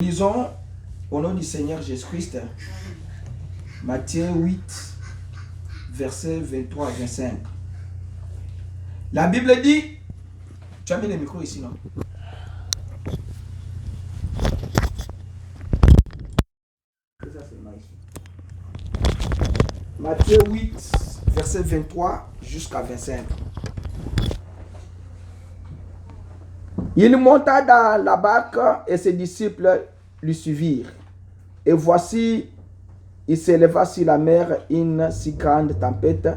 Lisons au nom du Seigneur Jésus-Christ, Matthieu 8, versets 23 à 25. La Bible dit, tu as mis le micro ici, non? Matthieu 8, versets 23 jusqu'à 25. Il monta dans la barque et ses disciples lui suivirent. Et voici, il s'éleva sur la mer une si grande tempête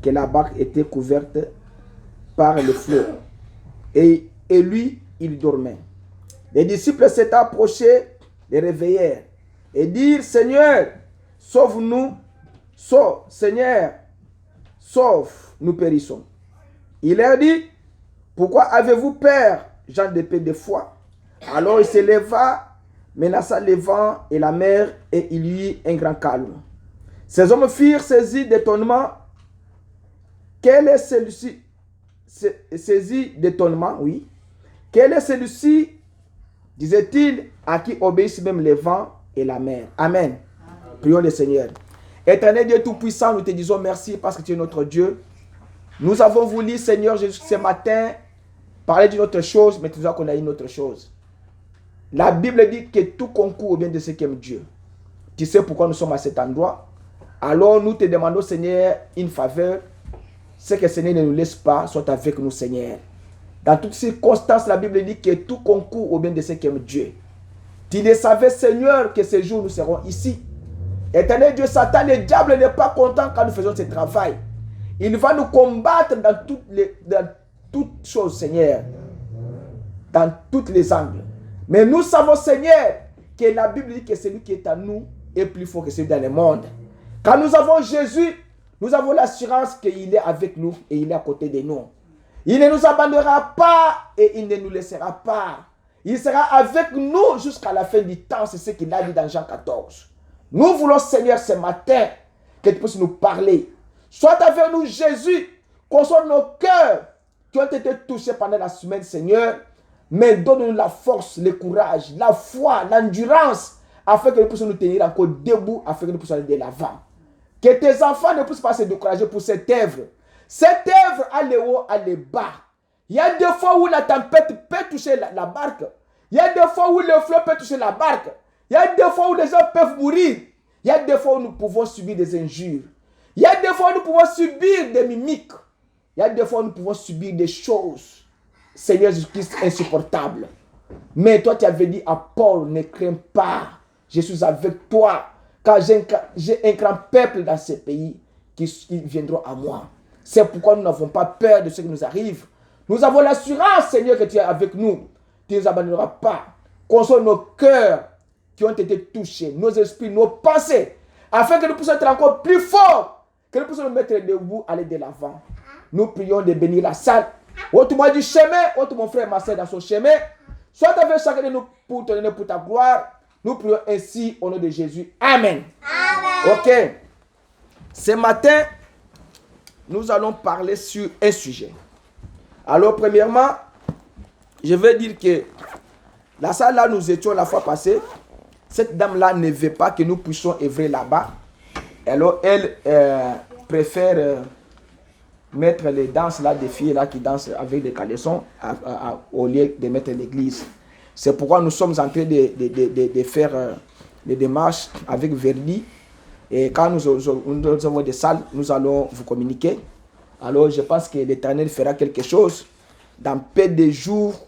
que la barque était couverte par le flot. Et lui, il dormait. Les disciples s'étant approchés, les réveillèrent et dirent, Seigneur, sauve-nous, Seigneur, sauve, nous périssons. Il leur dit, pourquoi avez-vous peur, gens de peu de foi? Alors il se leva, menaça le vent et la mer, et il y eut un grand calme. Ces hommes furent saisis d'étonnement. Quel est celui-ci? Saisi d'étonnement, oui. Quel est celui-ci, disait-il, à qui obéissent même les vents et la mer? Amen. Prions le Seigneur. Éternel Dieu Tout-Puissant, nous te disons merci parce que tu es notre Dieu. Nous avons voulu, Seigneur Jésus, ce matin, parler d'une autre chose, mais tu vois qu'on a une autre chose. La Bible dit que tout concourt au bien de ceux qui aiment Dieu. Tu sais pourquoi nous sommes à cet endroit. Alors nous te demandons, Seigneur, une faveur. C'est que le Seigneur ne nous laisse pas, soit avec nous, Seigneur. Dans toutes circonstances, la Bible dit que tout concourt au bien de ceux qui aiment Dieu. Tu le savais, Seigneur, que ce jour nous serons ici. Éternel Dieu, Satan, le diable n'est pas content quand nous faisons ce travail. Il va nous combattre dans toutes choses, Seigneur. Dans tous les angles. Mais nous savons, Seigneur, que la Bible dit que celui qui est à nous est plus fort que celui dans le monde. Quand nous avons Jésus, nous avons l'assurance qu'il est avec nous et il est à côté de nous. Il ne nous abandonnera pas et il ne nous laissera pas. Il sera avec nous jusqu'à la fin du temps. C'est ce qu'il a dit dans Jean 14. Nous voulons, Seigneur, ce matin, que tu puisses nous parler. Sois avec nous, Jésus. Console nos cœurs qui ont été touchés pendant la semaine, Seigneur. Mais donne-nous la force, le courage, la foi, l'endurance, afin que nous puissions nous tenir encore debout, afin que nous puissions aller de l'avant. Que tes enfants ne puissent pas se décourager pour cette œuvre. Cette œuvre a les hauts, a les bas. Il y a des fois où la tempête peut toucher la barque. Il y a des fois où le flot peut toucher la barque. Il y a des fois où les gens peuvent mourir. Il y a des fois où nous pouvons subir des injures. Il y a des fois où nous pouvons subir des mimiques. Il y a des fois où nous pouvons subir des choses, Seigneur Jésus-Christ, insupportables. Mais toi, tu avais dit à Paul, ne crains pas. Je suis avec toi. Car j'ai un grand peuple dans ce pays qui viendront à moi. C'est pourquoi nous n'avons pas peur de ce qui nous arrive. Nous avons l'assurance, Seigneur, que tu es avec nous. Tu ne nous abandonneras pas. Console nos cœurs qui ont été touchés, nos esprits, nos pensées, afin que nous puissions être encore plus forts, que nous puissions nous mettre debout, aller de l'avant. Nous prions de bénir la salle. Autrement du chemin, autre mon frère et ma soeur dans son chemin. Sois avec chacun de nous pour te donner pour ta gloire. Nous prions ainsi au nom de Jésus. Amen. Amen. Ok. Ce matin, nous allons parler sur un sujet. Alors, premièrement, je veux dire que la salle là, nous étions la fois passée. Cette dame-là ne veut pas que nous puissions œuvrer là-bas. Alors, elle préfère mettre les danses là, des filles là qui dansent avec des caleçons au lieu de mettre l'église. C'est pourquoi nous sommes en train de faire des démarches avec Verdi. Et quand nous avons des salles, nous allons vous communiquer. Alors, je pense que l'Éternel fera quelque chose. Dans peu de jours,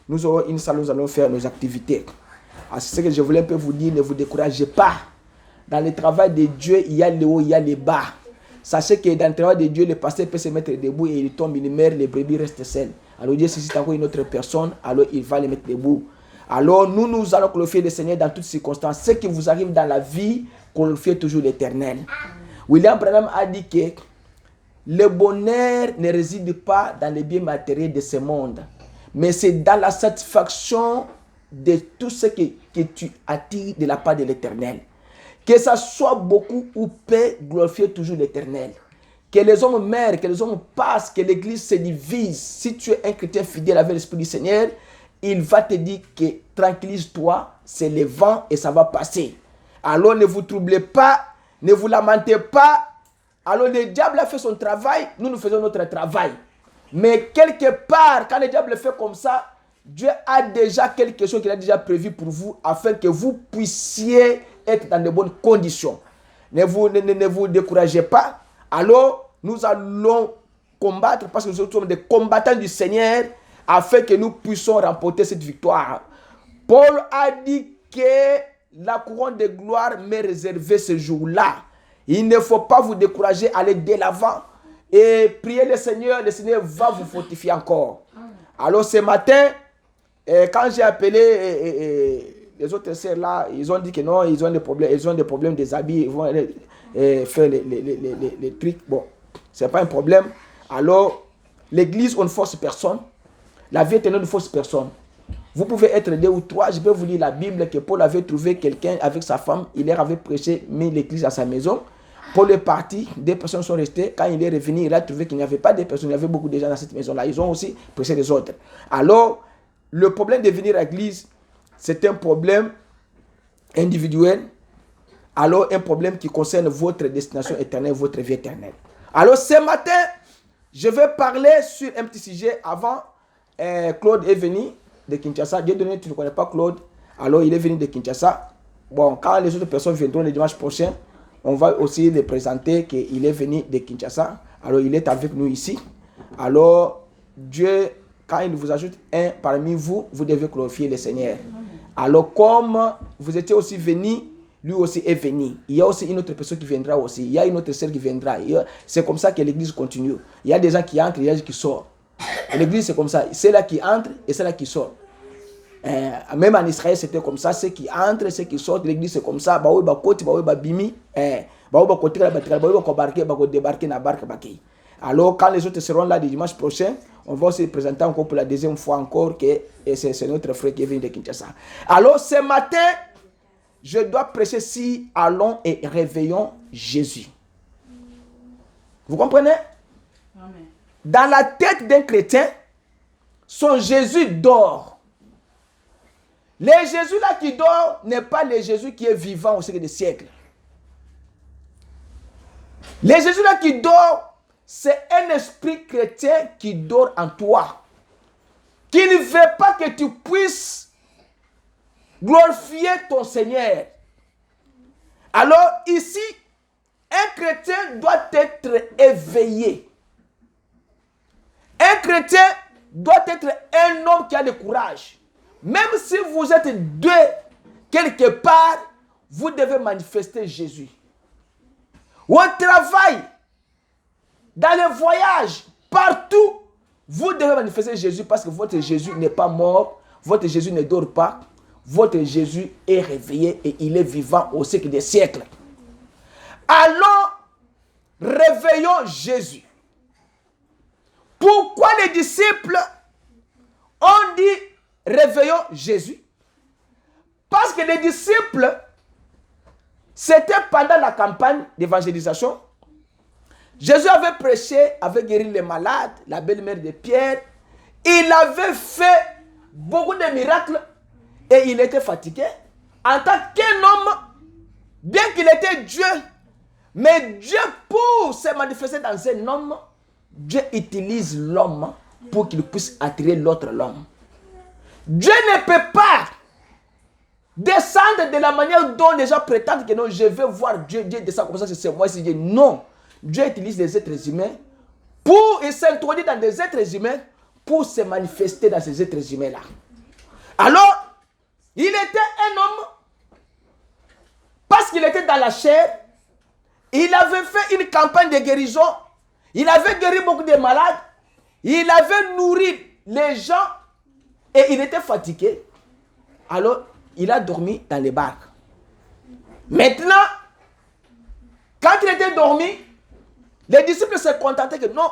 nous aurons une salle, nous allons faire nos activités. Alors, c'est ce que je voulais un peu vous dire, ne vous découragez pas. Dans le travail de Dieu, il y a les hauts, il y a les bas. Sachez que dans le travail de Dieu, le pasteur peut se mettre debout et il tombe, il meurt, les brebis restent seules. Alors Dieu suscite encore une autre personne, alors il va les mettre debout. Alors nous allons glorifier le Seigneur dans toutes circonstances. Ce qui vous arrive dans la vie, glorifiez toujours l'Éternel. William Branham a dit que le bonheur ne réside pas dans les biens matériels de ce monde, mais c'est dans la satisfaction de tout ce que tu attires de la part de l'Éternel. Que ça soit beaucoup ou peu, glorifier toujours l'Éternel. Que les hommes meurent, que les hommes passent, que l'Église se divise. Si tu es un chrétien fidèle avec l'Esprit du Seigneur, il va te dire que tranquillise-toi, c'est le vent et ça va passer. Alors ne vous troublez pas, ne vous lamentez pas. Alors le diable a fait son travail, nous faisons notre travail. Mais quelque part, quand le diable fait comme ça, Dieu a déjà quelque chose qu'il a déjà prévu pour vous afin que vous puissiez être dans de bonnes conditions. Ne vous découragez pas. Alors, nous allons combattre parce que nous sommes des combattants du Seigneur afin que nous puissions remporter cette victoire. Paul a dit que la couronne de gloire m'est réservée ce jour-là. Il ne faut pas vous décourager, allez dès l'avant et priez le Seigneur va vous fortifier encore. Alors ce matin, quand j'ai appelé les autres sœurs là, ils ont dit que non, ils ont des problèmes des habits, ils vont faire les trucs. Bon, c'est pas un problème. Alors, l'église, on ne force personne. La vie éternelle ne force personne. Vous pouvez être 2 ou 3. Je peux vous lire la Bible que Paul avait trouvé quelqu'un avec sa femme. Il leur avait prêché, mis l'église à sa maison. Paul est parti, 2 personnes sont restées. Quand il est revenu, il a trouvé qu'il n'y avait pas de personnes. Il y avait beaucoup de gens dans cette maison-là. Ils ont aussi prêché les autres. Alors, le problème de venir à l'église, c'est un problème individuel. Alors, un problème qui concerne votre destination éternelle, votre vie éternelle. Alors, ce matin, je vais parler sur un petit sujet. Avant, Claude est venu de Kinshasa. Dieu donné, tu ne connais pas Claude. Alors, il est venu de Kinshasa. Bon, quand les autres personnes viendront le dimanche prochain, on va aussi les présenter qu'il est venu de Kinshasa. Alors, il est avec nous ici. Alors, Dieu, quand il vous ajoute un parmi vous, vous devez glorifier le Seigneur. Alors, comme vous étiez aussi venu, lui aussi est venu. Il y a aussi une autre personne qui viendra aussi. Il y a une autre sœur qui viendra. C'est comme ça que l'église continue. Il y a des gens qui entrent, il y a des gens qui sortent. L'église, c'est comme ça. C'est là qui entre et c'est là qui sort. Même en Israël, c'était comme ça. Ceux qui entrent, ceux qui sortent. L'église, c'est comme ça. Alors, quand les autres seront là le dimanche prochain, on va se présenter encore pour la deuxième fois encore que c'est notre frère qui est venu de Kinshasa. Alors, ce matin, je dois prêcher si allons et réveillons Jésus. Vous comprenez? Amen. Dans la tête d'un chrétien, son Jésus dort. Le Jésus là qui dort n'est pas le Jésus qui est vivant au siècle des siècles. Le Jésus là qui dort, c'est un esprit chrétien qui dort en toi. Qui ne veut pas que tu puisses glorifier ton Seigneur. Alors ici, un chrétien doit être éveillé. Un chrétien doit être un homme qui a le courage. Même si vous êtes 2 quelque part, vous devez manifester Jésus. Au travail, dans les voyages, partout, vous devez manifester Jésus parce que votre Jésus n'est pas mort, votre Jésus ne dort pas, votre Jésus est réveillé et il est vivant au siècle des siècles. Allons, réveillons Jésus. Pourquoi les disciples ont dit réveillons Jésus? Parce que les disciples, c'était pendant la campagne d'évangélisation. Jésus avait prêché, avait guéri les malades, la belle-mère de Pierre. Il avait fait beaucoup de miracles et il était fatigué. En tant qu'un homme, bien qu'il était Dieu, mais Dieu, pour se manifester dans un homme, Dieu utilise l'homme pour qu'il puisse attirer l'autre homme. Dieu ne peut pas descendre de la manière dont les gens prétendent que non, je vais voir Dieu, Dieu descend comme ça, c'est moi ici. Non, Dieu utilise les êtres humains pour s'introduire dans des êtres humains pour se manifester dans ces êtres humains-là. Alors, il était un homme parce qu'il était dans la chair. Il avait fait une campagne de guérison. Il avait guéri beaucoup de malades. Il avait nourri les gens et il était fatigué. Alors, il a dormi dans les barques. Maintenant, quand il était dormi, les disciples se contentaient que non,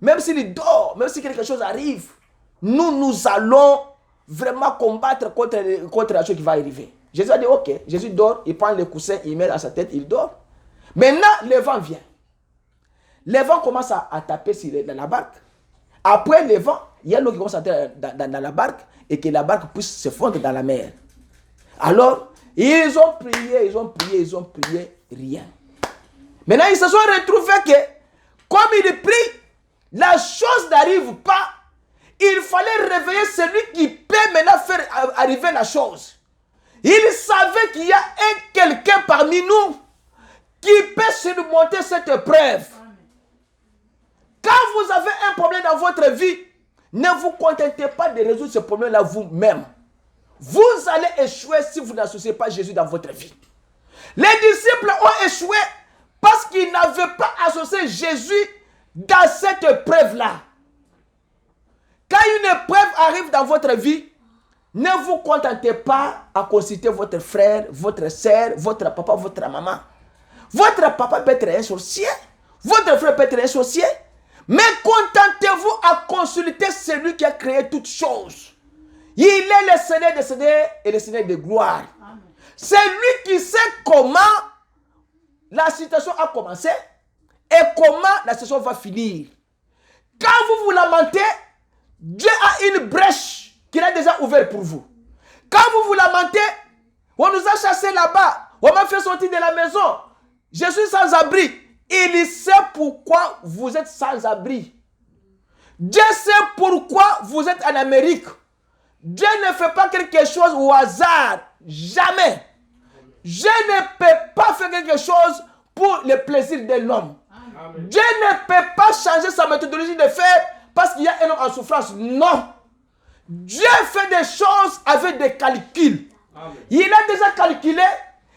même s'il dort, même si quelque chose arrive, nous allons vraiment combattre contre la chose qui va arriver. Jésus a dit ok, Jésus dort, il prend le coussin, il met à sa tête, il dort. Maintenant, le vent vient. Le vent commence à taper sur la barque. Après le vent, il y a l'eau qui commence à entrer dans la barque et que la barque puisse se fondre dans la mer. Alors, ils ont prié, rien. Maintenant, ils se sont retrouvés que, comme ils prient, la chose n'arrive pas. Il fallait réveiller celui qui peut maintenant faire arriver la chose. Il savait qu'il y a quelqu'un parmi nous qui peut surmonter cette épreuve. Quand vous avez un problème dans votre vie, ne vous contentez pas de résoudre ce problème-là vous-même. Vous allez échouer si vous n'associez pas Jésus dans votre vie. Les disciples ont échoué parce qu'ils n'avaient pas associé Jésus dans cette épreuve-là. Quand une épreuve arrive dans votre vie, ne vous contentez pas à consulter votre frère, votre soeur, votre papa, votre maman. Votre papa peut être un sorcier, votre frère peut être un sorcier, mais contentez-vous à consulter celui qui a créé toutes choses. Il est le Seigneur des Seigneurs et le Seigneur de gloire. C'est lui qui sait comment la situation a commencé et comment la situation va finir. Quand vous vous lamentez, Dieu a une brèche qu'il a déjà ouverte pour vous. Quand vous vous lamentez, on nous a chassés là-bas, on m'a fait sortir de la maison, je suis sans abri. Il sait pourquoi vous êtes sans abri. Dieu sait pourquoi vous êtes en Amérique. Dieu ne fait pas quelque chose au hasard. Jamais. Dieu ne peut pas faire quelque chose pour le plaisir de l'homme. Dieu ne peut pas changer sa méthodologie de faire parce qu'il y a un homme en souffrance. Non. Dieu fait des choses avec des calculs. Amen. Il a déjà calculé.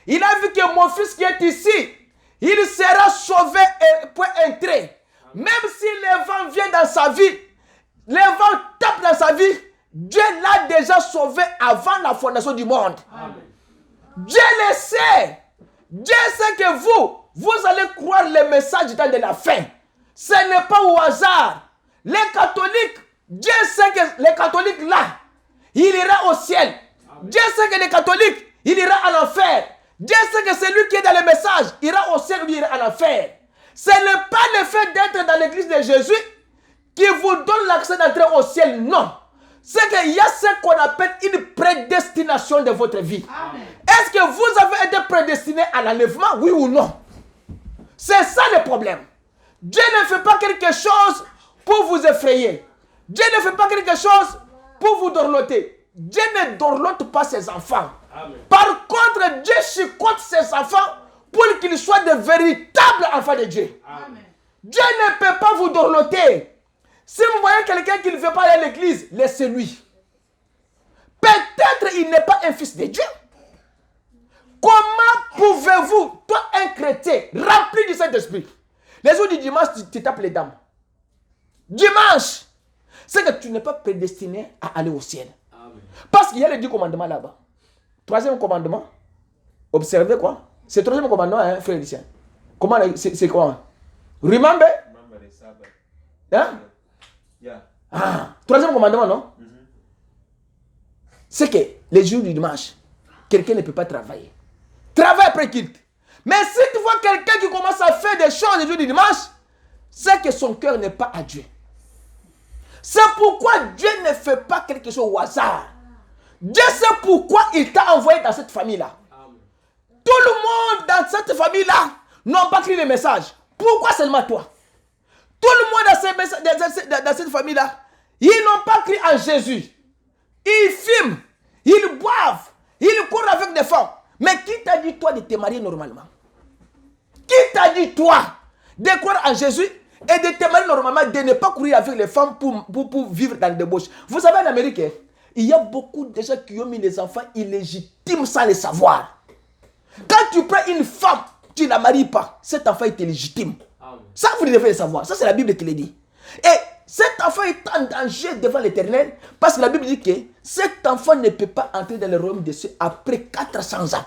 Il a vu que mon fils qui est ici, il sera sauvé et peut entrer. Amen. Même si le vent vient dans sa vie, le vent tape dans sa vie, Dieu l'a déjà sauvé avant la fondation du monde. Amen. Dieu le sait. Dieu sait que vous allez croire le message du temps de la fin. Ce n'est pas au hasard. Les catholiques, Dieu sait que les catholiques là, il ira au ciel. Amen. Dieu sait que les catholiques, il ira en enfer. Dieu sait que celui qui est dans le message ira au ciel ou il ira en enfer. Ce n'est pas le fait d'être dans l'église de Jésus qui vous donne l'accès d'entrer au ciel, non. C'est qu'il y a ce qu'on appelle une prédestination de votre vie. Est-ce que vous avez été prédestiné à l'enlèvement, oui ou non? C'est ça le problème. Dieu ne fait pas quelque chose pour vous effrayer. Dieu ne fait pas quelque chose pour vous dorloter. Dieu ne dorlote pas ses enfants. Amen. Par contre, Dieu chicote ses enfants pour qu'ils soient de véritables enfants de Dieu. Amen. Dieu ne peut pas vous dorloter. Si vous voyez quelqu'un qui ne veut pas aller à l'église, laissez-lui. Peut-être il n'est pas un fils de Dieu. Comment pouvez-vous, toi un chrétien, rempli du Saint-Esprit, les jours du dimanche, tu tapes les dames. Dimanche, c'est que tu n'es pas prédestiné à aller au ciel. Amen. Parce qu'il y a les 10 commandements là-bas. Troisième commandement, observez quoi? C'est le troisième commandement, hein, frère Lucien. Comment, c'est quoi? Remember the Sabbath. Hein? Yeah. Ah, troisième commandement, non? C'est que les jours du dimanche, quelqu'un ne peut pas travailler. Travaille après culte. Mais si tu vois quelqu'un qui commence à faire des choses les jours du dimanche, c'est que son cœur n'est pas à Dieu. C'est pourquoi Dieu ne fait pas quelque chose au hasard. Dieu sait pourquoi il t'a envoyé dans cette famille-là. Tout le monde dans cette famille-là n'a pas écrit le message. Pourquoi seulement toi? Tout le monde dans cette famille-là, ils n'ont pas cru en Jésus. Ils fument, ils boivent, ils courent avec des femmes. Mais qui t'a dit toi de te marier normalement? Qui t'a dit toi de croire en Jésus et de te marier normalement, de ne pas courir avec les femmes pour vivre dans le débauche? Vous savez, en Amérique, il y a beaucoup de gens qui ont mis les enfants illégitimes sans le savoir. Quand tu prends une femme, tu ne la maries pas, cet enfant est illégitime. Ça, vous devez le savoir. Ça, c'est la Bible qui le dit. Et cet enfant est en danger devant l'Éternel parce que la Bible dit que cet enfant ne peut pas entrer dans le royaume de Dieu après 400 ans.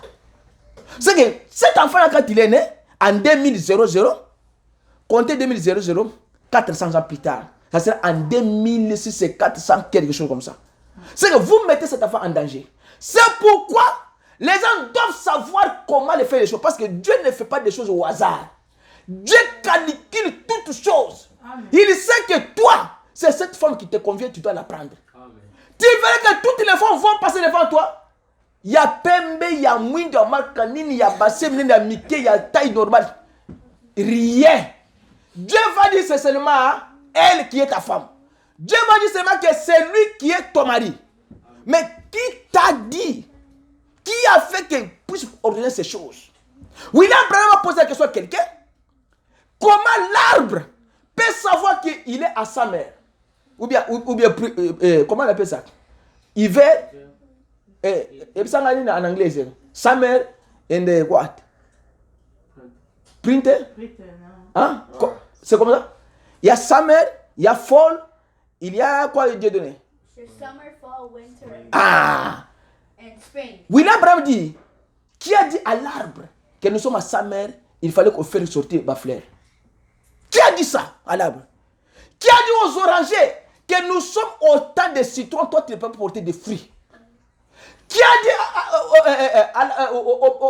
C'est que cet enfant-là, quand il est né, en 2000, comptez 2000, 400 ans plus tard, ça sera en 2600, 400, quelque chose comme ça. C'est que vous mettez cet enfant en danger. C'est pourquoi les gens doivent savoir comment les faire les choses. Parce que Dieu ne fait pas des choses au hasard. Dieu calcule toutes choses. Amen. Il sait que toi, c'est cette femme qui te convient, tu dois la prendre. Amen. Tu verras que toutes les femmes vont passer devant toi. Il y a Pembe, il y a Mouindo, il y a Marcanine, il y a Bassem, il y a Mickey, il y a taille normale. Rien. Dieu va dire c'est seulement elle qui est ta femme. Dieu va dire seulement que c'est lui qui est ton mari. Mais qui t'a dit? Qui a fait qu'il puisse ordonner ces choses? William Branham a posé la question à quelqu'un. Comment l'arbre peut savoir qu'il est à sa mère? Ou bien comment on appelle ça? Il va... en anglais, sa mère and what? Printer? Hein? C'est comme ça? Il y a sa mère, il y a fall, il y a quoi Dieu donné? Summer, fall, winter, and spring. William Branham dit, qui a dit à l'arbre que nous sommes à sa mère, il fallait qu'on fasse sortir ma fleur? Qui a dit ça à l'arbre? Qui a dit aux orangers que nous sommes au temps de citron, toi tu ne peux pas porter des fruits? Qui a dit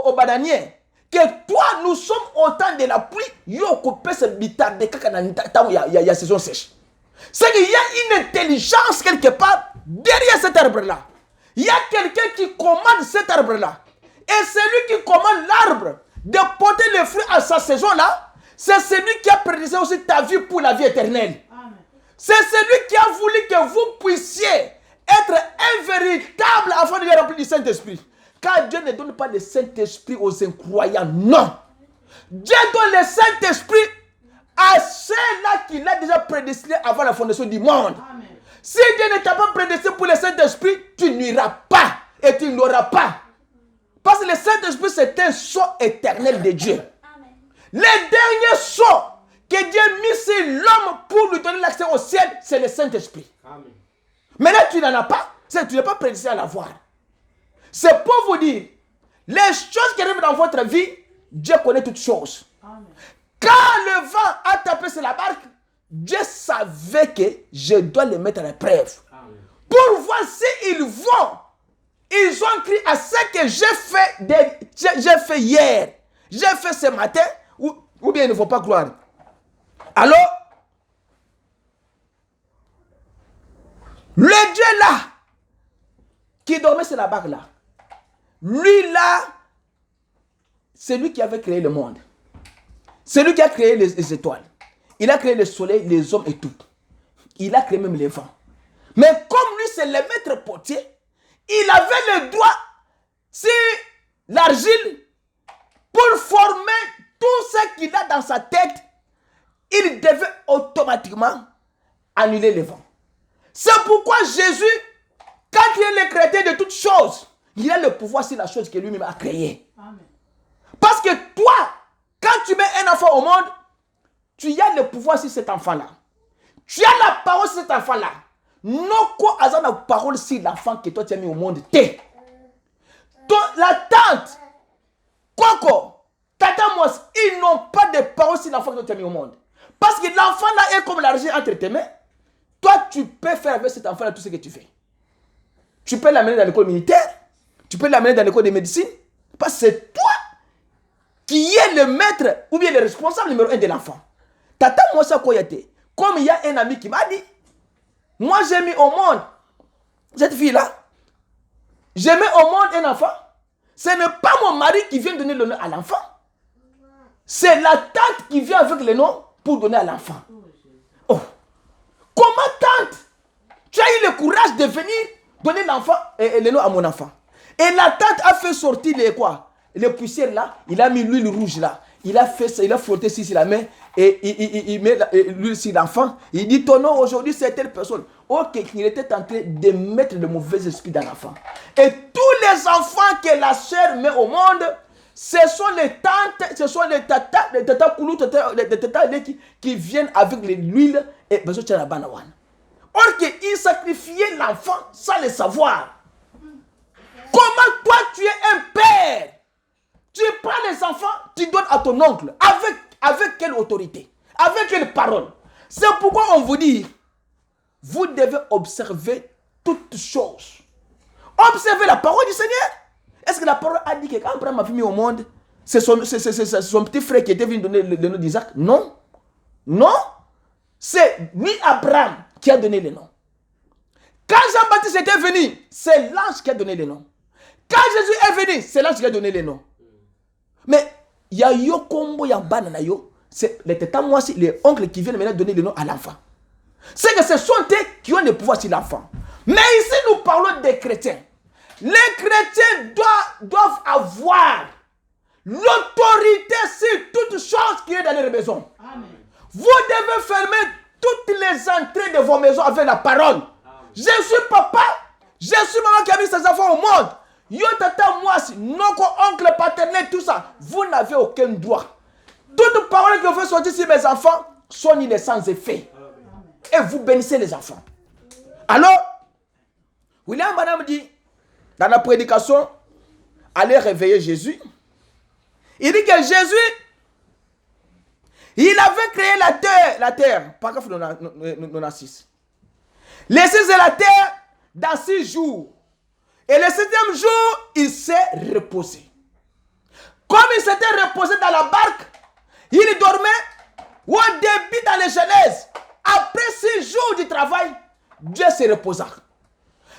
au bananier que toi, nous sommes au temps de la pluie, il y a saison sèche. C'est qu'il y a une intelligence quelque part derrière cet arbre-là. Il y a quelqu'un qui commande cet arbre-là. Et celui qui commande l'arbre de porter les fruits à sa saison-là, c'est celui qui a prédestiné aussi ta vie pour la vie éternelle. Amen. C'est celui qui a voulu que vous puissiez être un véritable enfant de Dieu rempli du Saint-Esprit. Car Dieu ne donne pas le Saint-Esprit aux incroyants, non. Dieu donne le Saint-Esprit à ceux-là qu'il a déjà prédestiné avant la fondation du monde. Amen. Si Dieu ne t'a pas prédestiné pour le Saint-Esprit, tu n'iras pas et tu n'auras pas. Parce que le Saint-Esprit, c'est un sceau éternel de Dieu. Amen. Le dernier sceau que Dieu a mis sur l'homme pour lui donner l'accès au ciel, c'est le Saint-Esprit. Amen. Maintenant, tu n'en as pas, tu n'es pas prédestiné à l'avoir. C'est pour vous dire, les choses qui arrivent dans votre vie, Dieu connaît toutes choses. Amen. Quand le vent a tapé sur la barque, Dieu savait que je dois les mettre à l'épreuve. Pour voir s'ils vont. Ils ont cru à ce que j'ai fait hier, j'ai fait ce matin, ou bien ils ne vont pas croire. Alors, le Dieu là, qui dormait sur la barque là, lui là, c'est lui qui avait créé le monde. C'est lui qui a créé les étoiles. Il a créé le soleil, les hommes et tout. Il a créé même les vents. Mais comme lui c'est le maître potier, il avait le droit sur l'argile pour former tout ce qu'il a dans sa tête. Il devait automatiquement annuler les vents. C'est pourquoi Jésus, quand il est le créateur de toutes choses, il a le pouvoir sur la chose que lui-même a créée. Amen. Parce que toi, quand tu mets un enfant au monde, tu as le pouvoir sur cet enfant-là. Tu as la parole sur cet enfant-là. Non quoi hasard la parole sur l'enfant que toi tu as mis au monde. La tante, Coco, Tata Mos, ils n'ont pas de parole sur l'enfant que toi tu as mis au monde. Parce que l'enfant là est comme l'argent entre tes mains. Toi tu peux faire avec cet enfant là tout ce que tu fais. Tu peux l'amener dans l'école militaire. Tu peux l'amener dans l'école de médecine. Parce que c'est toi qui es le maître ou bien le responsable numéro 1 de l'enfant. Tata Mosa Koyate, comme il y a un ami qui m'a dit, moi j'ai mis au monde cette fille-là. J'ai mis au monde un enfant. Ce n'est pas mon mari qui vient donner le nom à l'enfant. C'est la tante qui vient avec le nom pour donner à l'enfant. Oh. Comment tante? Tu as eu le courage de venir donner l'enfant et le nom à mon enfant. Et la tante a fait sortir les quoi? Les poussières là, il a mis l'huile rouge là. Il a fait ça, il a frotté ici sur la main et il met l'huile sur l'enfant. Il dit ton nom aujourd'hui c'est telle personne. Ok, il était en train de mettre le mauvais esprit dans l'enfant. Et tous les enfants que la sœur met au monde, ce sont les tantes, ce sont les tata koulou, les tata qui viennent avec l'huile et besoin de la banawane. Or qu'ils sacrifiaient l'enfant sans le savoir. Comment toi tu es un père? Tu prends les enfants, tu donnes à ton oncle. Avec quelle autorité? Avec quelle parole? C'est pourquoi on vous dit, vous devez observer toutes choses. Observez la parole du Seigneur. Est-ce que la parole a dit que quand Abraham a mis au monde, c'est son petit frère qui était venu donner le nom d'Isaac? Non. Non. C'est lui, Abraham, qui a donné le nom. Quand Jean-Baptiste était venu, c'est l'ange qui a donné le nom. Quand Jésus est venu, c'est l'ange qui a donné le nom. Mais il y a yo combo ya banana yo, c'est les tétans moi aussi, les oncles qui viennent maintenant donner le nom à l'enfant. C'est que ce sont eux qui ont le pouvoir sur l'enfant. Mais ici nous parlons des chrétiens. Les chrétiens doivent avoir l'autorité sur toute chose qui est dans leur maison. Amen. Vous devez fermer toutes les entrées de vos maisons avec la parole. Amen. Je suis papa, je suis maman qui a mis ses enfants au monde. Yo tata moi, notre oncle paternel, tout ça, vous n'avez aucun droit. Toute parole que vous faites sortir sur mes enfants sont sans effet. Et vous bénissez les enfants. Alors, William Branham dit, dans la prédication, allez réveiller Jésus. Il dit que Jésus, il avait créé la terre, paragraphe 96. Les cieux et la terre dans 6 jours. Et le 7e jour, il s'est reposé. Comme il s'était reposé dans la barque, il dormait au début dans les Genèses. Après 6 jours de travail, Dieu se reposa.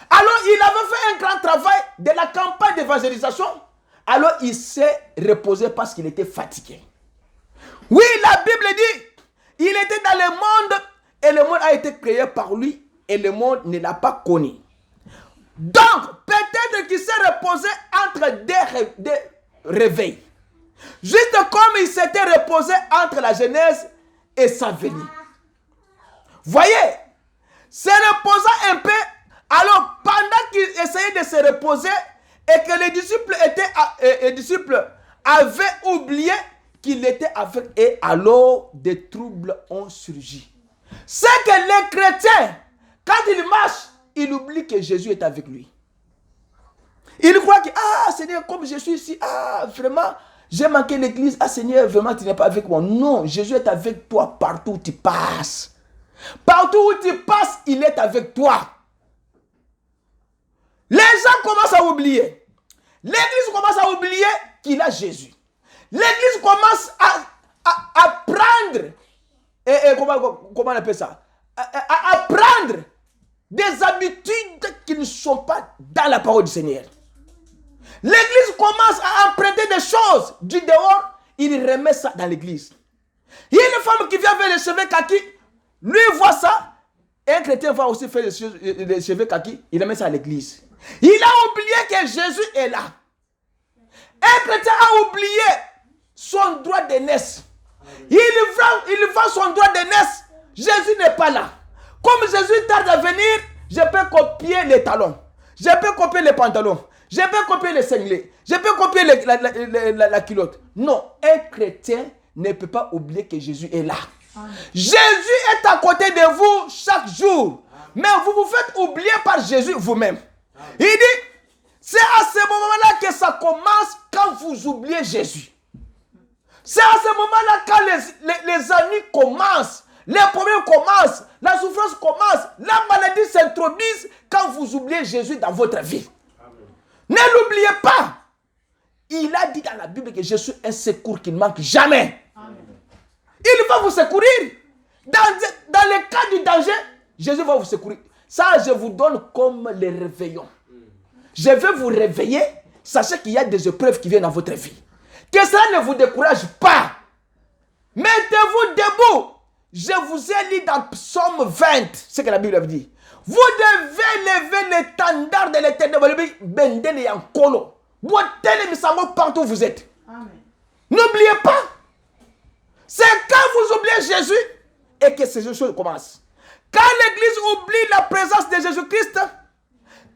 Alors il avait fait un grand travail de la campagne d'évangélisation. Alors il s'est reposé parce qu'il était fatigué. Oui, la Bible dit, il était dans le monde et le monde a été créé par lui et le monde ne l'a pas connu. Donc, peut-être qu'il s'est reposé entre des réveils. Juste comme il s'était reposé entre la Genèse et sa venue. Voyez, se reposant un peu, alors pendant qu'il essayait de se reposer et que les disciples avaient oublié qu'il était avec eux, et alors des troubles ont surgi. C'est que les chrétiens, quand ils marchent, ils oublient que Jésus est avec lui. Ils croient que, Seigneur, comme je suis ici, vraiment, j'ai manqué l'église, Seigneur, vraiment, tu n'es pas avec moi. Non, Jésus est avec toi partout où tu passes. Partout où tu passes, il est avec toi. Les gens commencent à oublier. L'église commence à oublier qu'il a Jésus. L'église commence à prendre, comment on appelle ça? À prendre des habitudes qui ne sont pas dans la parole du Seigneur. L'église commence à emprunter des choses du dehors, il remet ça dans l'église. Il y a une femme qui vient avec les cheveux kaki, lui voit ça, et un chrétien va aussi faire les cheveux kaki, il remet ça à l'église. Il a oublié que Jésus est là. Un chrétien a oublié son droit d'aînesse. Il vend son droit d'aînesse, Jésus n'est pas là. Comme Jésus tarde à venir, je peux copier les talons, je peux copier les pantalons, je peux copier les cinglés, je peux copier la culotte. Non, un chrétien ne peut pas oublier que Jésus est là. Amen. Jésus est à côté de vous chaque jour. Amen. Mais vous vous faites oublier par Jésus vous-même. Amen. Il dit, c'est à ce moment-là que ça commence quand vous oubliez Jésus. C'est à ce moment-là quand les ennuis commencent. Les problèmes commencent, la souffrance commence, la maladie s'introduise quand vous oubliez Jésus dans votre vie. Amen. Ne l'oubliez pas. Il a dit dans la Bible que je suis un secours qui ne manque jamais. Amen. Il va vous secourir. Dans le cas du danger, Jésus va vous secourir. Ça, je vous donne comme les réveillons. Je vais vous réveiller. Sachez qu'il y a des épreuves qui viennent dans votre vie. Que ça ne vous décourage pas. Mettez-vous debout. Je vous ai lu dans Psaume 20, ce que la Bible dit. Vous devez lever l'étendard de l'éternel. Partout où vous êtes. N'oubliez pas. C'est quand vous oubliez Jésus et que ces choses commencent. Quand l'église oublie la présence de Jésus-Christ,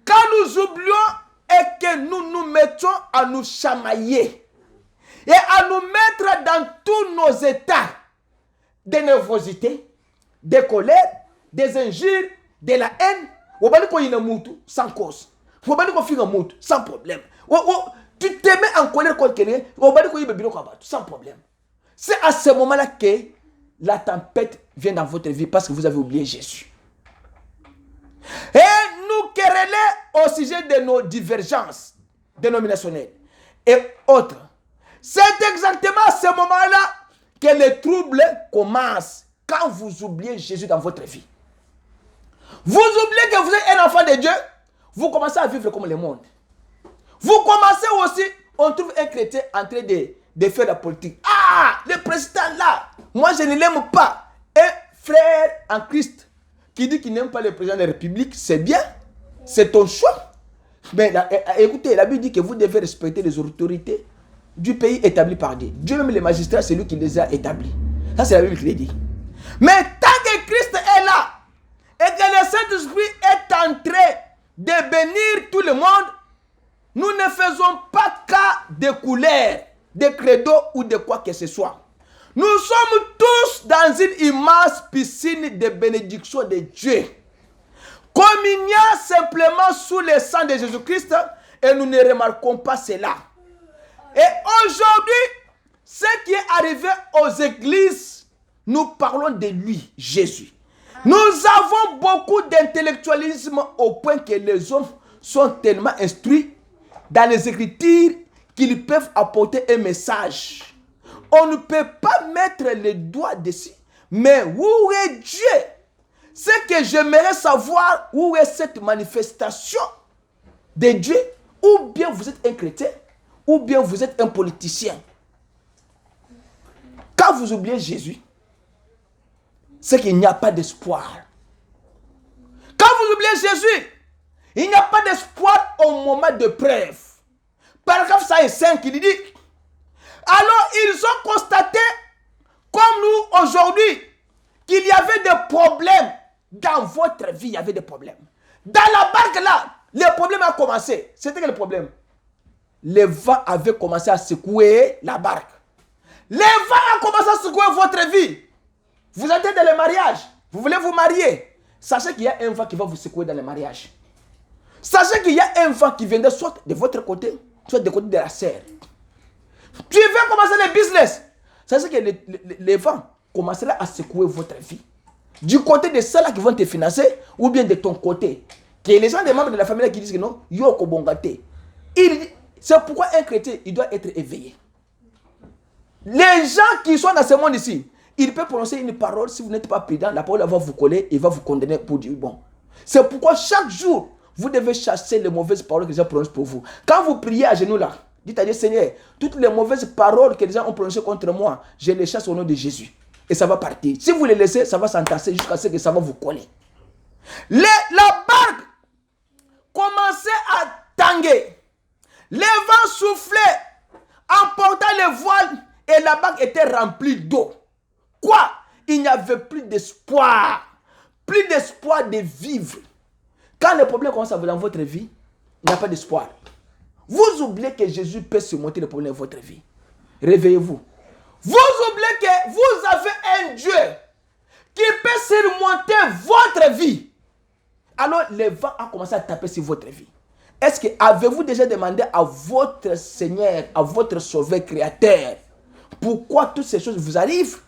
quand nous oublions et que nous nous mettons à nous chamailler et à nous mettre dans tous nos états de nervosité, de colère, des injures, de la haine, sans cause. Sans problème. Tu te mets en colère contre quelqu'un, sans problème. C'est à ce moment-là que la tempête vient dans votre vie parce que vous avez oublié Jésus. Et nous quereller au sujet de nos divergences dénominationnelles et autres. C'est exactement à ce moment-là que les troubles commencent quand vous oubliez Jésus dans votre vie. Vous oubliez que vous êtes un enfant de Dieu. Vous commencez à vivre comme le monde. Vous commencez aussi, on trouve un chrétien en train de faire la politique. Ah, le président là, moi je ne l'aime pas. Un frère en Christ qui dit qu'il n'aime pas le président de la République, c'est bien. C'est ton choix. Mais écoutez, la Bible dit que vous devez respecter les autorités du pays établi par Dieu. Dieu même les magistrats, c'est lui qui les a établis. Ça c'est la Bible qui le dit. Mais tant que Christ est là, et que le Saint-Esprit est en train de bénir tout le monde, nous ne faisons pas cas de couleurs, de credo ou de quoi que ce soit. Nous sommes tous dans une immense piscine de bénédiction de Dieu. Communiant simplement sous le sang de Jésus-Christ et nous ne remarquons pas cela. Et aujourd'hui, ce qui est arrivé aux églises, nous parlons de lui, Jésus. Nous avons beaucoup d'intellectualisme au point que les hommes sont tellement instruits dans les Écritures qu'ils peuvent apporter un message. On ne peut pas mettre le doigt dessus. Mais où est Dieu? Ce que j'aimerais savoir, où est cette manifestation de Dieu? Ou bien vous êtes un chrétien, ou bien vous êtes un politicien. Quand vous oubliez Jésus, c'est qu'il n'y a pas d'espoir. Quand vous oubliez Jésus, il n'y a pas d'espoir au moment de preuve. Paragraphe 5, il dit, alors ils ont constaté, comme nous aujourd'hui, qu'il y avait des problèmes. Dans votre vie, il y avait des problèmes. Dans la barque là, le problème a commencé. C'était quel problème? Le vent avait commencé à secouer la barque. Le vent a commencé à secouer votre vie. Vous êtes dans le mariage. Vous voulez vous marier. Sachez qu'il y a un vent qui va vous secouer dans le mariage. Sachez qu'il y a un vent qui viendra soit de votre côté, soit du côté de la sœur. Tu veux commencer le business. Sachez que le vent commencera à secouer votre vie. Du côté de ceux-là qui vont te financer, ou bien de ton côté. Que les gens des membres de la famille qui disent que non, yoko bongate. C'est pourquoi un chrétien, il doit être éveillé. Les gens qui sont dans ce monde ici, ils peuvent prononcer une parole, si vous n'êtes pas prudent, la parole va vous coller et va vous condamner pour dire bon. C'est pourquoi chaque jour, vous devez chasser les mauvaises paroles que les gens prononcent pour vous. Quand vous priez à genoux là, dites à Dieu, Seigneur, toutes les mauvaises paroles que les gens ont prononcées contre moi, je les chasse au nom de Jésus. Et ça va partir. Si vous les laissez, ça va s'entasser jusqu'à ce que ça va vous coller. La barque commençait à tanguer. Les vents soufflaient, emportant les voiles, et la barque était remplie d'eau. Quoi? Il n'y avait plus d'espoir. Plus d'espoir de vivre. Quand les problèmes commencent à venir dans votre vie, il n'y a pas d'espoir. Vous oubliez que Jésus peut surmonter les problèmes de votre vie. Réveillez-vous. Vous oubliez que vous avez un Dieu qui peut surmonter votre vie. Alors, le vent a commencé à taper sur votre vie. Est-ce que avez-vous déjà demandé à votre Seigneur, à votre Sauveur Créateur, pourquoi toutes ces choses vous arrivent?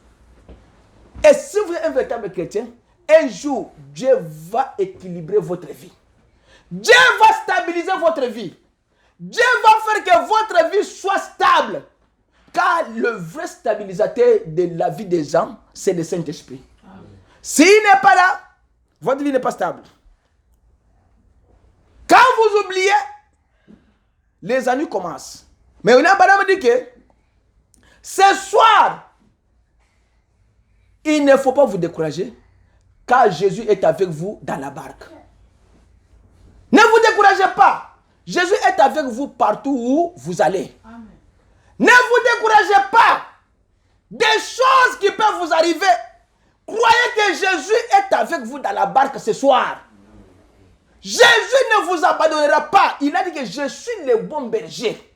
Et si vous êtes un véritable chrétien, un jour, Dieu va équilibrer votre vie. Dieu va stabiliser votre vie. Dieu va faire que votre vie soit stable. Car le vrai stabilisateur de la vie des gens, c'est le Saint-Esprit. S'il n'est pas là, votre vie n'est pas stable. Quand vous oubliez, les ennuis commencent. Mais on a madame dit que ce soir, il ne faut pas vous décourager, car Jésus est avec vous dans la barque. Ne vous découragez pas. Jésus est avec vous partout où vous allez. Amen. Ne vous découragez pas des choses qui peuvent vous arriver. Croyez que Jésus est avec vous dans la barque ce soir. Jésus ne vous abandonnera pas. Il a dit que je suis le bon berger.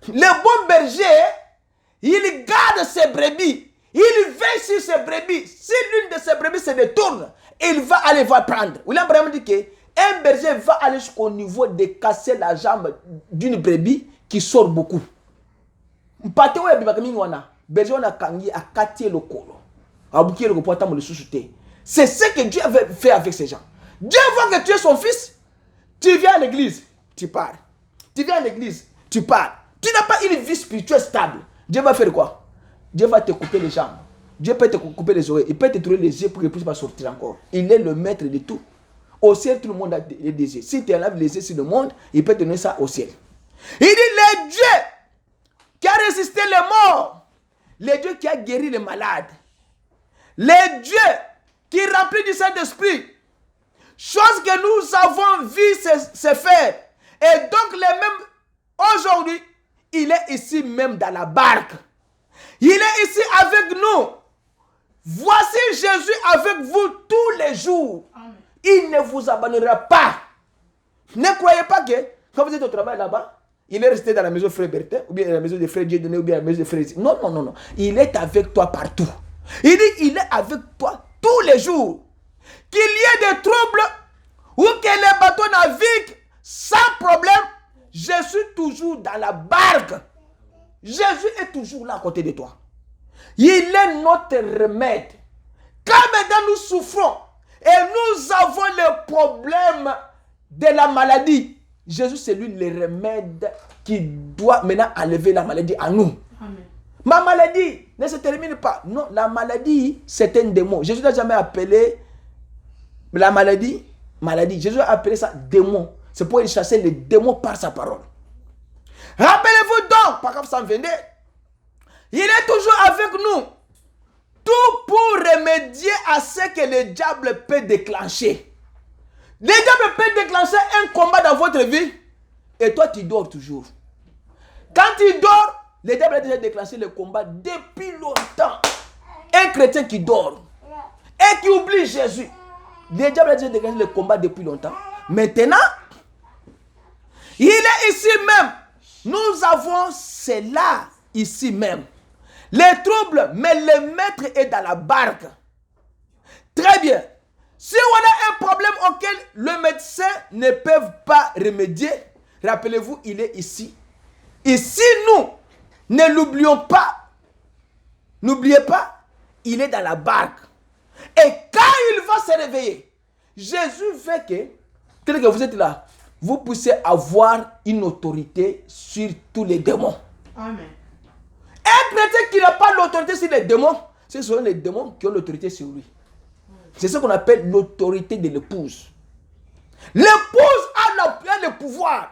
Le bon berger, il garde ses brebis. Il veille sur ses brebis. Si l'une de ses brebis se détourne, il va aller voir prendre. William Branham dit qu'un berger va aller jusqu'au niveau de casser la jambe d'une brebis qui sort beaucoup. C'est ce que Dieu avait fait avec ces gens. Dieu voit que tu es son fils. Tu viens à l'église, tu pars. Tu viens à l'église, tu pars. Tu n'as pas une vie spirituelle stable. Dieu va faire quoi? Dieu va te couper les jambes. Dieu peut te couper les oreilles. Il peut te trouver les yeux pour que tu ne puisses pas sortir encore. Il est le maître de tout. Au ciel, tout le monde a des yeux. Si tu enlèves les yeux sur le monde, il peut te donner ça au ciel. Il dit, les dieux qui a résisté les morts, les dieux qui a guéri les malades, les dieux qui remplit du Saint-Esprit, chose que nous avons vu se faire. Et donc, les mêmes, aujourd'hui, il est ici même dans la barque. Il est ici avec nous. Voici Jésus avec vous tous les jours. Amen. Il ne vous abandonnera pas. Ne croyez pas que quand vous êtes au travail là-bas, il est resté dans la maison de frère Bertin, ou bien dans la maison de frère Dieudonné, ou bien dans la maison de frère... Non, non, non, non. Il est avec toi partout. Il dit, il est avec toi tous les jours. Qu'il y ait des troubles ou que les bateaux naviguent sans problème, je suis toujours dans la barque. Jésus est toujours là à côté de toi. Il est notre remède. Quand maintenant nous souffrons et nous avons le problème de la maladie, Jésus c'est lui le remède qui doit maintenant enlever la maladie à nous. Amen. Ma maladie ne se termine pas. Non, la maladie c'est un démon. Jésus n'a jamais appelé la maladie. Jésus a appelé ça démon. C'est pour chasser les démons par sa parole. Rappelez-vous donc, paragraphe 122, il est toujours avec nous. Tout pour remédier à ce que le diable peut déclencher. Le diable peut déclencher un combat dans votre vie et toi tu dors toujours. Quand tu dors, le diable a déjà déclenché le combat depuis longtemps. Un chrétien qui dort et qui oublie Jésus, le diable a déjà déclenché le combat depuis longtemps. Maintenant, il est ici même. Nous avons cela ici même. Les troubles, mais le maître est dans la barque. Très bien. Si on a un problème auquel le médecin ne peut pas remédier, rappelez-vous, il est ici. Et si nous ne l'oublions pas, n'oubliez pas, il est dans la barque. Et quand il va se réveiller, Jésus veut que, tel que vous êtes là, vous puissiez avoir une autorité sur tous les démons. Amen. Un chrétien qui n'a pas l'autorité sur les démons, ce sont les démons qui ont l'autorité sur lui. C'est ce qu'on appelle l'autorité de l'épouse. L'épouse a le pouvoir.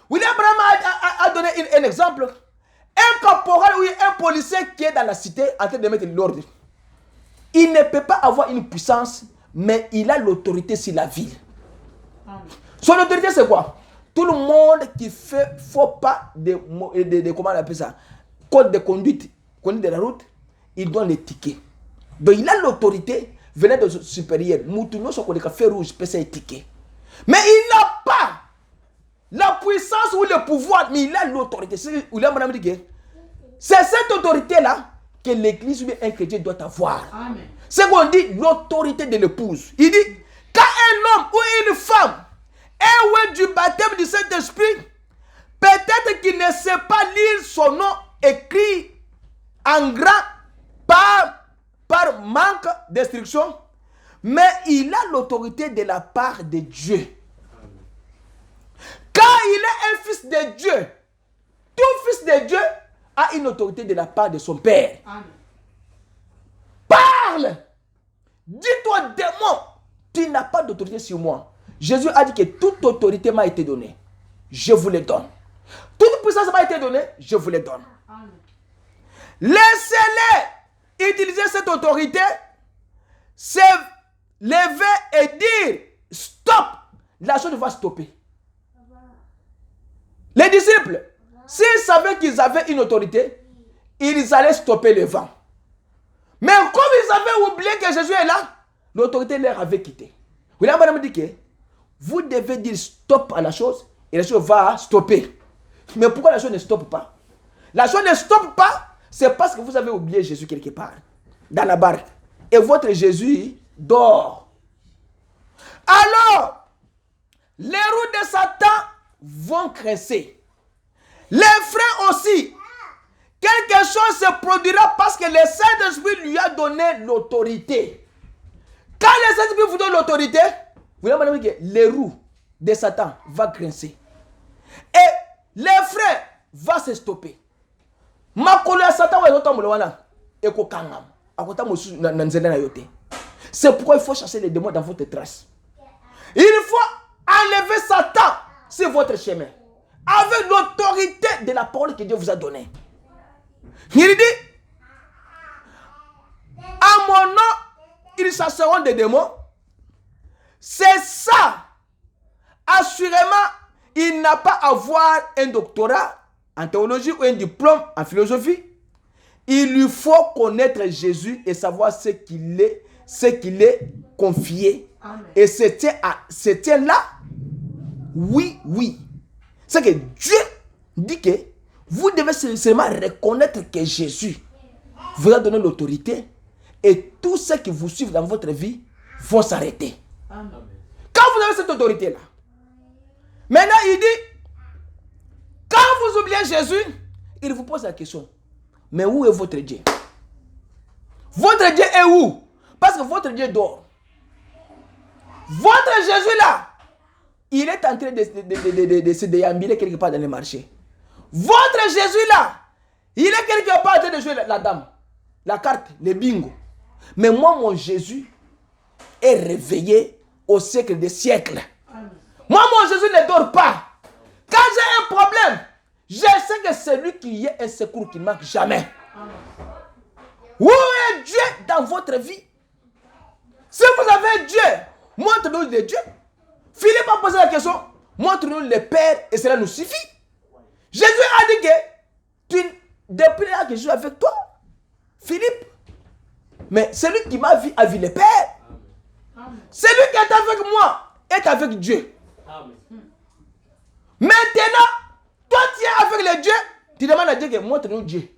William Branham a donné un exemple. Un caporal ou un policier qui est dans la cité en train de mettre l'ordre. Il ne peut pas avoir une puissance, mais il a l'autorité sur la ville. Amen. Son autorité, c'est quoi? Tout le monde qui fait faux pas comment on appelle ça? Code de conduite de la route, il donne les tickets. Donc il a l'autorité venant de supérieur. Moutounio, son collègue fait rouge, peut se ticket. Mais il n'a pas la puissance ou le pouvoir, mais il a l'autorité. C'est cette autorité-là que l'église ou un chrétien doit avoir. Amen. C'est qu'on dit l'autorité de l'épouse. Il dit, quand un homme ou une femme est du baptême du Saint-Esprit, peut-être qu'il ne sait pas lire son nom écrit en grand par manque d'instruction, mais il a l'autorité de la part de Dieu. Quand il est un fils de Dieu, tout fils de Dieu a une autorité de la part de son Père. Amen. Parle! Dis-toi, démon, tu n'as pas d'autorité sur moi. Jésus a dit que toute autorité m'a été donnée. Je vous le donne. Toute puissance m'a été donnée, je vous le donne. Amen. Laissez-les utiliser cette autorité, se lever et dire stop. La chose va stopper. Les disciples, s'ils savaient qu'ils avaient une autorité, ils allaient stopper le vent. Mais comme ils avaient oublié que Jésus est là, l'autorité leur avait quitté. Vous voyez, madame dit que vous devez dire stop à la chose et la chose va stopper. Mais pourquoi la chose ne stoppe pas? La chose ne stoppe pas, c'est parce que vous avez oublié Jésus quelque part, dans la barque. Et votre Jésus dort. Alors, les roues de Satan vont cresser. Les freins aussi. Quelque chose se produira parce que le Saint-Esprit lui a donné l'autorité. Quand le Saint-Esprit vous donne l'autorité, vous voyez madame que les roues de Satan vont grincer. Et les freins vont se stopper. C'est pourquoi il faut chasser les démons dans votre trace. Il faut enlever Satan sur votre chemin. Avec l'autorité de la parole que Dieu vous a donnée. Il dit, à mon nom, ils chasseront des démons. C'est ça. Assurément, il n'a pas à avoir un doctorat en théologie ou un diplôme en philosophie. Il lui faut connaître Jésus et savoir ce qu'il est confié. Amen. Et c'était là. Oui. C'est que Dieu dit que vous devez seulement reconnaître que Jésus vous a donné l'autorité et tous ceux qui vous suivent dans votre vie vont s'arrêter. Amen. Quand vous avez cette autorité-là, maintenant il dit, quand vous oubliez Jésus, il vous pose la question, mais où est votre Dieu? Votre Dieu est où? Parce que votre Dieu dort. Votre Jésus là, il est en train de se déambuler quelque part dans le marché. Votre Jésus là, il est quelque part en train de jouer la dame, la carte, le bingo. Mais moi, mon Jésus est réveillé au siècle des siècles. Moi, mon Jésus ne dort pas. Quand j'ai un problème, je sais que c'est lui qui est un secours qui ne manque jamais. Où est Dieu dans votre vie? Si vous avez Dieu, montre-nous le Dieu. Philippe a posé la question, montre-nous le Père et cela nous suffit. Jésus a dit que depuis là que je suis avec toi, Philippe, mais celui qui m'a vu a vu le Père. Celui qui est avec moi est avec Dieu. Amen. Maintenant, toi tu es avec le Dieu, tu demandes à Dieu que montre-nous Dieu.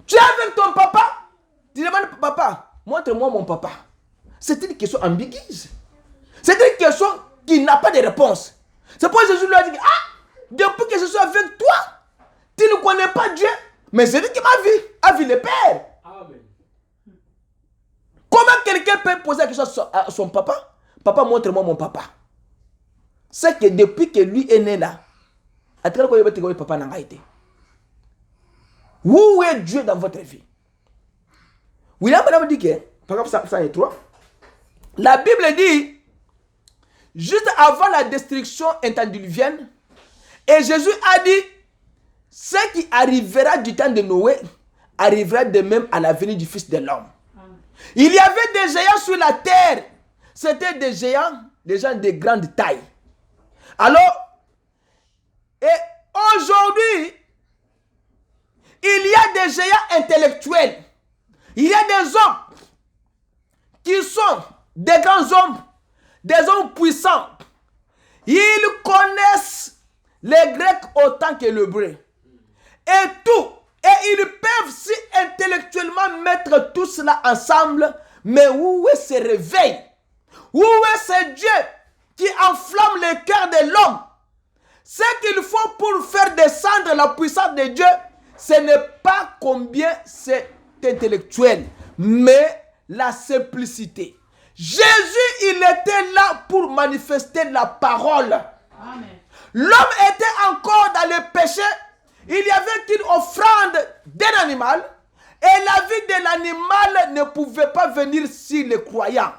Tu es avec ton papa, tu demandes papa, montre-moi mon papa. C'est une question ambiguë. C'est une question qui n'a pas de réponse. C'est pourquoi Jésus lui a dit, depuis que je suis avec toi, tu ne connais pas Dieu, mais celui qui m'a vu a vu le Père. Amen. Comment quelqu'un peut poser la question à son papa? Papa, montre-moi mon papa. C'est que depuis que lui est né là, à travers quoi papa n'a pas été. Où est Dieu dans votre vie? William Branham dit que, par exemple, 103, la Bible dit, juste avant la destruction antédiluvienne, et Jésus a dit, ce qui arrivera du temps de Noé, arrivera de même à la venue du Fils de l'homme. Il y avait des géants sur la terre. C'était des géants, des gens de grande taille. Alors, et aujourd'hui, il y a des géants intellectuels. Il y a des hommes qui sont des grands hommes, des hommes puissants. Ils connaissent les Grecs autant que l'hébreu. Et tout. Et ils peuvent si intellectuellement mettre tout cela ensemble. Mais où est ce réveil? Où est ce Dieu qui enflamme le cœur de l'homme? Ce qu'il faut pour faire descendre la puissance de Dieu, ce n'est pas combien c'est intellectuel, mais la simplicité. Jésus, il était là pour manifester la parole. Amen. L'homme était encore dans le péché. Il y avait une offrande d'un animal. Et la vie de l'animal ne pouvait pas venir sur les croyants.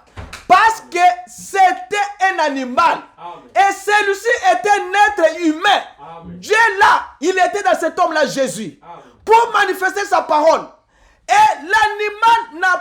Parce que c'était un animal. Amen. Et celui-ci était un être humain. Amen. Dieu là, il était dans cet homme-là, Jésus. Amen. Pour manifester sa parole. Et l'animal n'a